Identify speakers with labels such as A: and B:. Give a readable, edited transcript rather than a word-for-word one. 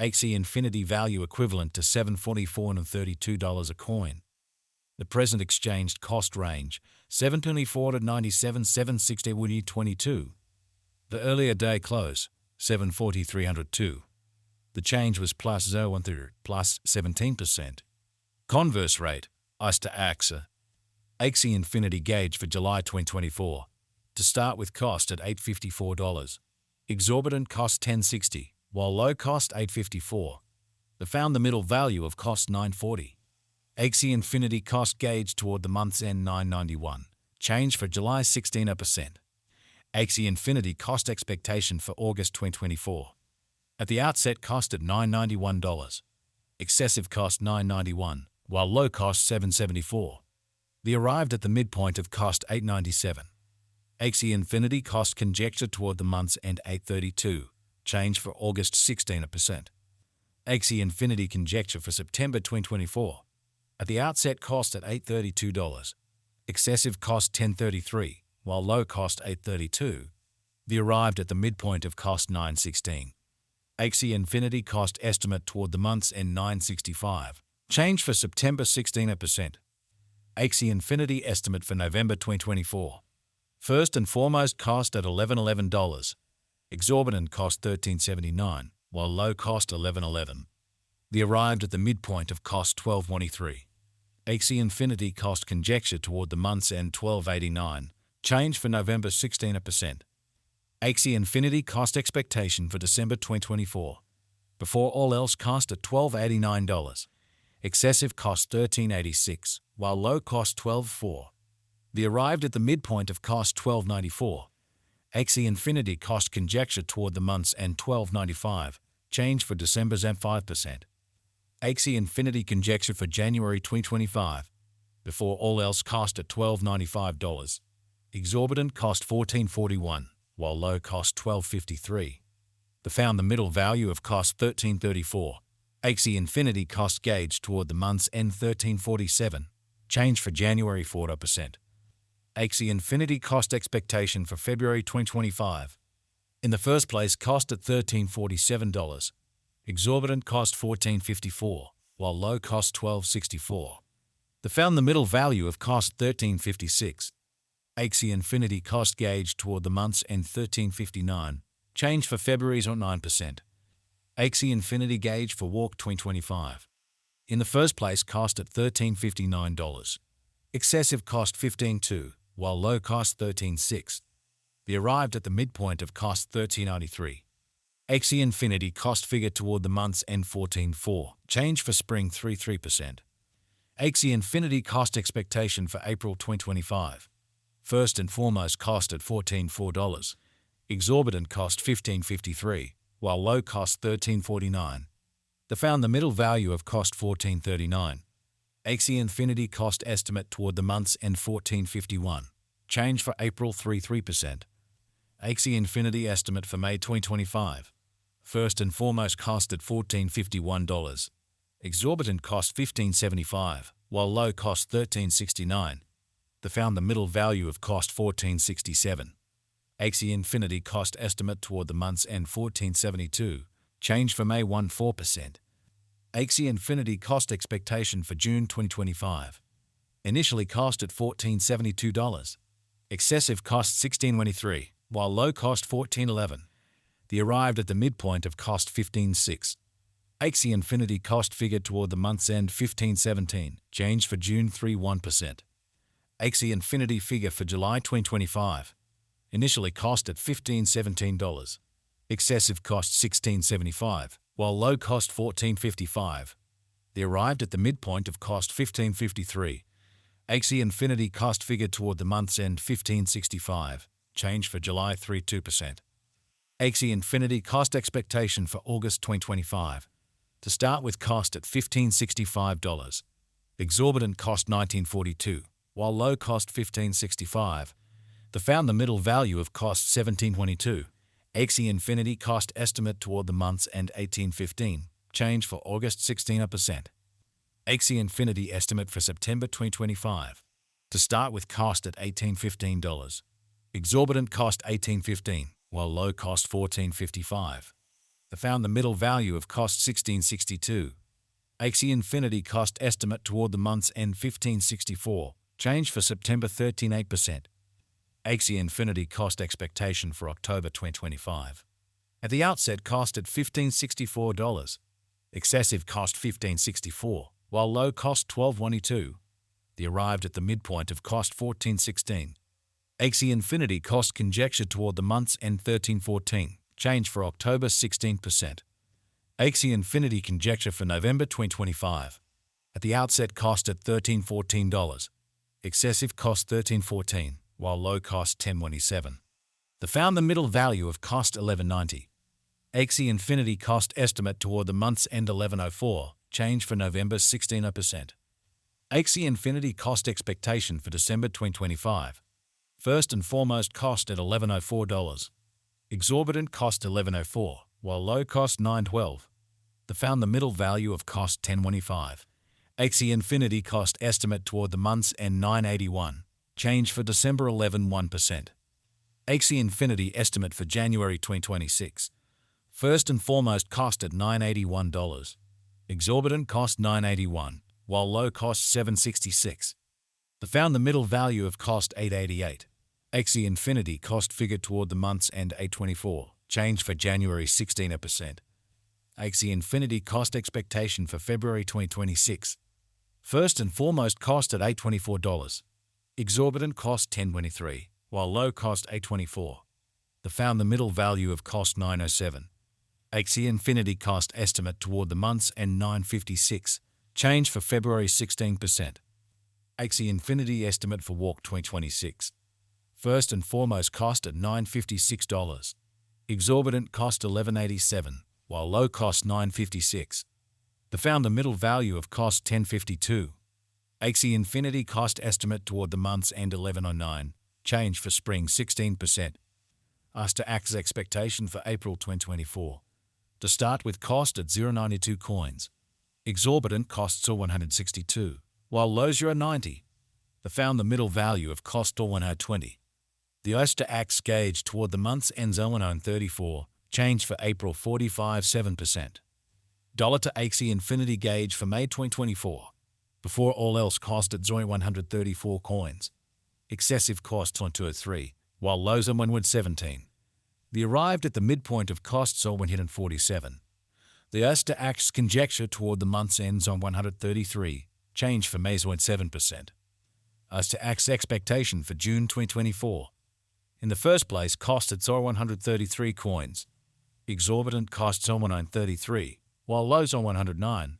A: Axie Infinity value equivalent to $744.32 a coin. The present exchanged cost range, $724 to $97.760.22. The earlier day close, $740.302. The change was plus 0.1 plus 17%. Converse rate, ICE to Axie. Axie Infinity gauge for July 2024. To start with cost at $854. Exorbitant cost $1060, while low cost $854. They found the middle value of cost $940. Axie Infinity cost gauge toward the month's end $991. Change for July 16%. Axie Infinity cost expectation for August 2024. At the outset cost at $991. Excessive cost $991, while low cost $774. They arrived at the midpoint of cost $897. Axie Infinity cost conjecture toward the month's end $832. Change for August 16%. Axie Infinity conjecture for September 2024. At the outset cost at $832. Excessive cost $1033, while low cost $832. They arrived at the midpoint of cost $916. Axie Infinity cost estimate toward the month's end $965. Change for September 16%. Axie Infinity estimate for November 2024. First and foremost cost at $1111. Exorbitant cost $1379, while low cost $1111. They arrived at the midpoint of cost $1223. Axie Infinity cost conjecture toward the month's end $1289. Change for November 16%. Axie Infinity cost expectation for December 2024. Before all else cost at $1289. Excessive cost $1386, while low cost $12.4. They arrived at the midpoint of cost $1294. Axie Infinity cost conjecture toward the month's end $1295. Change for December's end 5%. Axie Infinity conjecture for January 2025. Before all else cost at $1295. Exorbitant cost $1441, while low cost $1253. They found the middle value of cost $1334. Axie Infinity cost gauge toward the month's end $1347. Change for January 4%. Axie Infinity cost expectation for February 2025. In the first place cost at $1347. Exorbitant cost $1454, while low cost $1264. They found the middle value of cost $1356. Axie Infinity cost gauge toward the month's end $1359. Change for February's on 9%. Axie Infinity gauge for Walk 2025. In the first place cost at $1359. Excessive cost $15.2, while low cost $13.6. They arrived at the midpoint of cost $13.93. Axie Infinity cost figure toward the month's end $14.4. Change for spring 3%. Axie Infinity cost expectation for April 2025. First and foremost cost at $14.4. Exorbitant cost $15.53, while low cost $13.49. They found the middle value of cost $14.39. Axie Infinity cost estimate toward the month's end $14.51. Change for April 3%. Axie Infinity estimate for May 2025. First and foremost cost at $14.51. Exorbitant cost $15.75, while low cost $13.69. They found the middle value of cost $14.67. Axie Infinity cost estimate toward the month's end $14.72. Change for May 4%. Axie Infinity cost expectation for June 2025. Initially cost at $14.72. Excessive cost $16.23, while low cost $14.11. They arrived at the midpoint of cost $15.6. Axie Infinity cost figure toward the month's end $15.17. Change for June 1%. Axie Infinity figure for July 2025. Initially cost at $15.17. Excessive cost $16.75, while low cost $14.55. They arrived at the midpoint of cost $15.53. Axie Infinity cost figure toward the month's end $15.65. Change for July 2%. Axie Infinity cost expectation for August 2025. To start with cost at $15.65. Exorbitant cost $19.42, while low cost $15.65. They found the middle value of cost $17.22. Axie Infinity cost estimate toward the month's end $18.15. Change for August 16%. Axie Infinity estimate for September 2025. To start with cost at $18.15. Exorbitant cost $18.15, while low cost $14.55. They found the middle value of cost 1662. Axie Infinity cost estimate toward the month's end 1564. Change for September 13.8%. Axie Infinity cost expectation for October 2025. At the outset cost at $1564. Excessive cost $1564, while low cost $12.22. They arrived at the midpoint of cost $14.16. Axie Infinity cost conjecture toward the month's end 13.14. Change for October 16%. Axie Infinity conjecture for November 2025. At the outset cost at $13.14. Excessive cost $13.14, while low cost $10.27. They found the middle value of cost $11.90. Axie Infinity cost estimate toward the month's end $11.04. Change for November 16%. Axie Infinity cost expectation for December 2025. First and foremost cost at $11.04. Exorbitant cost $11.04, while low cost $9.12. They found the middle value of cost $10.25. Axie Infinity cost estimate toward the month's end $9.81. Change for December 11.1%. Axie Infinity estimate for January 2026. First and foremost cost at $9.81. Exorbitant cost $9.81, while low cost $7.66. They found the middle value of cost $8.88. Axie Infinity cost figure toward the month's end $8.24. Change for January 16%. Axie Infinity cost expectation for February 2026. First and foremost cost at $8.24. Exorbitant cost $10.23, while low cost $8.24. They found the middle value of cost $9.07. Axie Infinity cost estimate toward the month's end $9.56. Change for February 16%. Axie Infinity estimate for Walk 2026. First and foremost cost at $9.56. Exorbitant cost $11.87, while low cost $9.56. They found the middle value of cost $10.52. Axie Infinity cost estimate toward the month's end $11.09. Change for spring 16%. As to Axie's expectation for April 2024. To start with cost at 0.92 coins. Exorbitant costs are 162, while lows are 90. They found the middle value of cost or 120. The Os to Axe gauge toward the month's end 0.34. Change for April 45.7%. Dollar to Axie Infinity gauge for May 2024. Before all else cost at 134 coins. Excessive costs on 203, while lows are 117. They arrived at the midpoint of costs on 147. The Os to Axe conjecture toward the month's ends on 133. Change for May 0.7%. Os to Axe expectation for June 2024. In the first place, cost at 133 coins. Exorbitant costs on 133, while lows on 109.